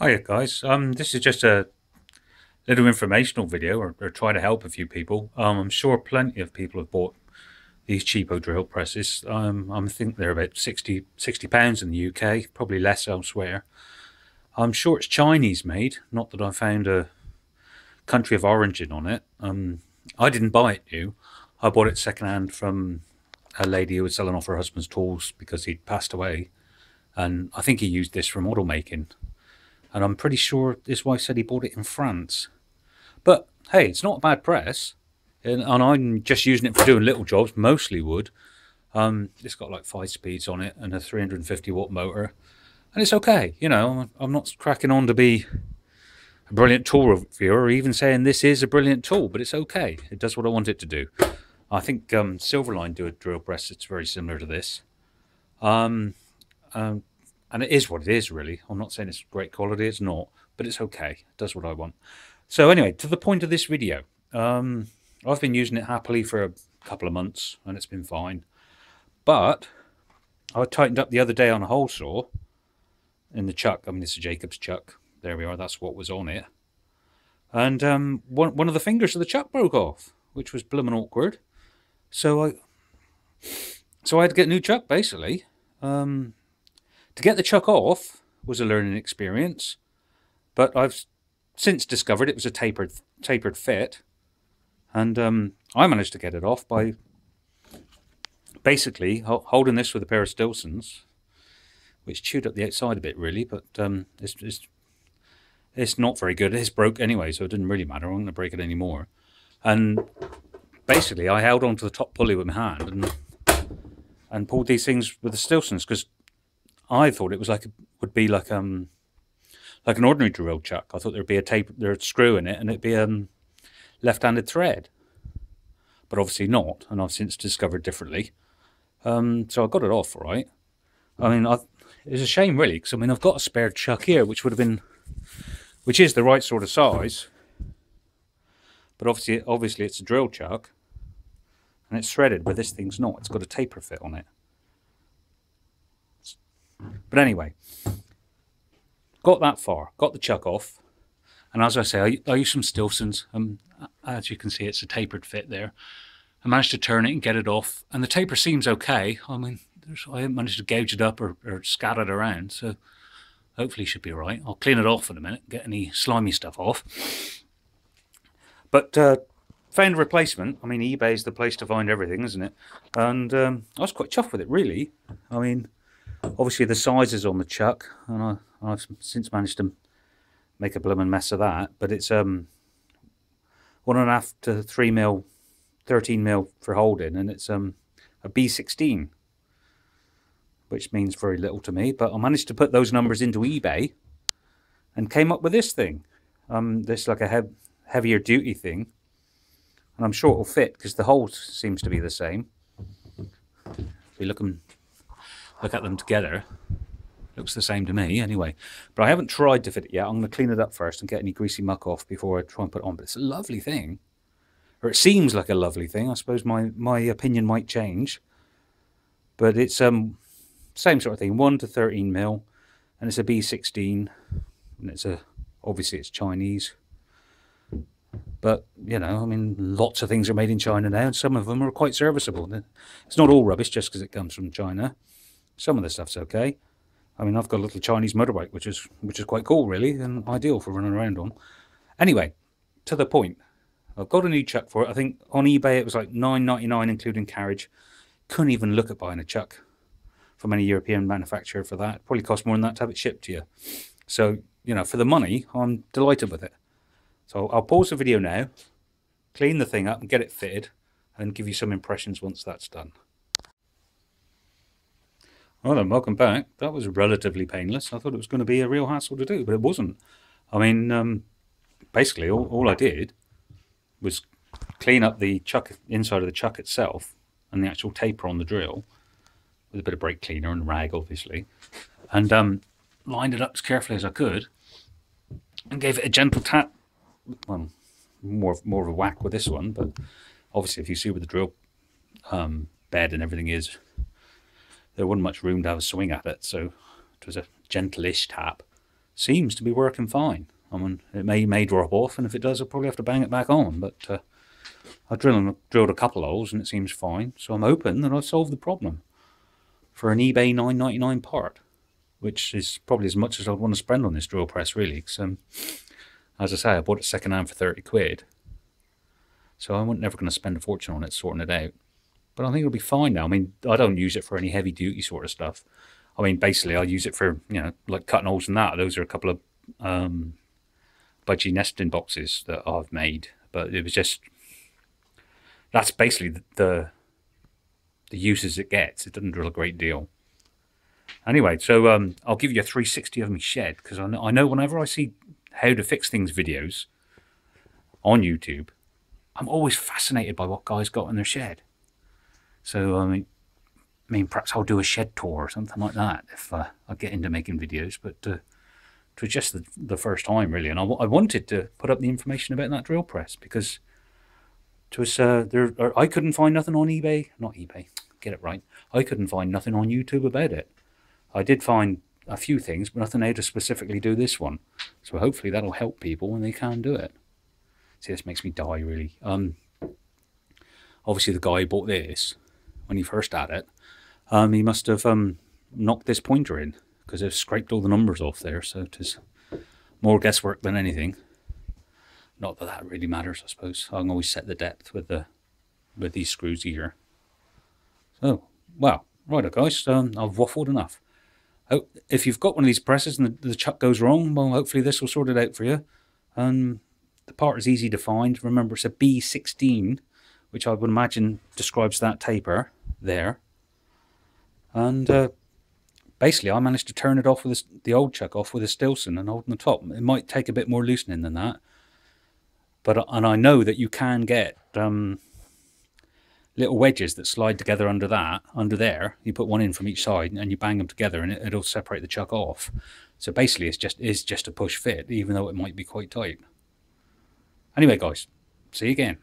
Hiya guys, this is just a little informational video or try to help a few people. I'm sure plenty of people have bought these cheapo drill presses. I think they're about £60 in the UK, probably less elsewhere. I'm sure it's Chinese made, not that I found a country of origin on it. I didn't buy it new. I bought it secondhand from a lady who was selling off her husband's tools because he'd passed away. And I think he used this for model making. And I'm pretty sure his wife said he bought it in France. But hey, it's not a bad press, and I'm just using it for doing little jobs, mostly wood. It's got like 5 speeds on it and a 350-watt motor, and it's okay. You know, I'm not cracking on to be a brilliant tool reviewer or even saying this is a brilliant tool, but it's okay. It does what I want it to do. I think Silverline do a drill press that's very similar to this. And it is what it is, really. I'm not saying it's great quality, it's not, but it's okay. It does what I want. So anyway, to the point of this video, I've been using it happily for a couple of months, and it's been fine. But I tightened up the other day on a hole saw in the chuck. I mean, it's a Jacobs chuck. There we are. That's what was on it. And one of the fingers of the chuck broke off, which was blooming awkward. So I had to get a new chuck, basically. To get the chuck off was a learning experience, but I've since discovered it was a tapered fit, and I managed to get it off by basically holding this with a pair of Stilsons, which chewed up the outside a bit, really, but it's not very good. It's broke anyway, so it didn't really matter. I'm not going to break it anymore. And basically, I held onto the top pulley with my hand and pulled these things with the Stilsons because I thought it was would be like an ordinary drill chuck. I thought there'd be there'd screw in it and it'd be left-handed thread, but obviously not. And I've since discovered differently. So I got it off, all right. I mean, it's a shame really, because I mean I've got a spare chuck here, which is the right sort of size, but obviously it's a drill chuck, and it's threaded, but this thing's not. It's got a taper fit on it. But anyway, got that far, got the chuck off, and as I say, I use some Stilsons. As you can see, it's a tapered fit there. I managed to turn it and get it off, and the taper seems okay. I mean, I haven't managed to gouge it up or scatter it around, so hopefully it should be all right. I'll clean it off in a minute, get any slimy stuff off. But found a replacement. I mean, eBay's the place to find everything, isn't it? And I was quite chuffed with it, really. I mean, obviously the size is on the chuck, and I've since managed to make a blooming mess of that. But it's 1.5 to 3 mil, 13 mil for holding, and it's a B16, which means very little to me. But I managed to put those numbers into eBay and came up with this thing. This like a heavier duty thing, and I'm sure it'll fit because the hole seems to be the same. If we look at them together, looks the same to me anyway. But I haven't tried to fit it yet. I'm going to clean it up first and get any greasy muck off before I try and put it on. But it's a lovely thing, or it seems like a lovely thing. I suppose my opinion might change, but it's same sort of thing, 1 to 13 mil, and it's a B16, and it's obviously it's Chinese. But, you know, I mean, lots of things are made in China now, and some of them are quite serviceable. It's not all rubbish just because it comes from China. Some of the stuff's okay. I mean, I've got a little Chinese motorbike, which is quite cool, really, and ideal for running around on. Anyway, to the point. I've got a new chuck for it. I think on eBay it was like $9.99 including carriage. Couldn't even look at buying a chuck from any European manufacturer for that. Probably cost more than that to have it shipped to you. So, you know, for the money, I'm delighted with it. So I'll pause the video now, clean the thing up and get it fitted, and give you some impressions once that's done. Well then, welcome back. That was relatively painless. I thought it was going to be a real hassle to do, but it wasn't. I mean, basically all I did was clean up the chuck, inside of the chuck itself, and the actual taper on the drill, with a bit of brake cleaner and rag, obviously, and lined it up as carefully as I could, and gave it a gentle tap. Well, more of a whack with this one, but obviously if you see where the drill bed and everything is, there wasn't much room to have a swing at it, so it was a gentle-ish tap. seems to be working fine. I mean, it may drop off, and if it does, I'll probably have to bang it back on. But I drilled a couple of holes, and it seems fine. So I'm hoping that I've solved the problem for an eBay $9.99 part, which is probably as much as I'd want to spend on this drill press, really. Because, as I say, I bought it second hand for 30 quid. So I'm never going to spend a fortune on it, sorting it out. But I think it'll be fine now. I mean, I don't use it for any heavy duty sort of stuff. I mean, basically, I use it for, like cutting holes and that. Those are a couple of budgie nesting boxes that I've made. But it was just, that's basically the uses it gets. It doesn't drill a great deal. Anyway, so I'll give you a 360 of my shed, because I know whenever I see how to fix things videos on YouTube, I'm always fascinated by what guys got in their shed. So, I mean, perhaps I'll do a shed tour or something like that if I get into making videos. But it was just the first time, really. And I wanted to put up the information about that drill press, because I couldn't find nothing on eBay. Not eBay, get it right. I couldn't find nothing on YouTube about it. I did find a few things, but nothing how to specifically do this one. So hopefully that'll help people when they can do it. See, this makes me die, really. Obviously, the guy who bought this, when he first had it, he must have knocked this pointer in, because they've scraped all the numbers off there. So it is more guesswork than anything. Not that that really matters, I suppose. I can always set the depth with these screws here. So, well, right, guys. I've waffled enough. Oh, if you've got one of these presses and the chuck goes wrong, well, hopefully this will sort it out for you. The part is easy to find. Remember, it's a B16, which I would imagine describes that taper there. And basically, I managed to turn it off with the old chuck off with a Stilson and holding the top. It might take a bit more loosening than that, and I know that you can get little wedges that slide together under there. You put one in from each side and you bang them together, and it'll separate the chuck off. So basically, it's just a push fit, even though it might be quite tight. Anyway, guys, see you again.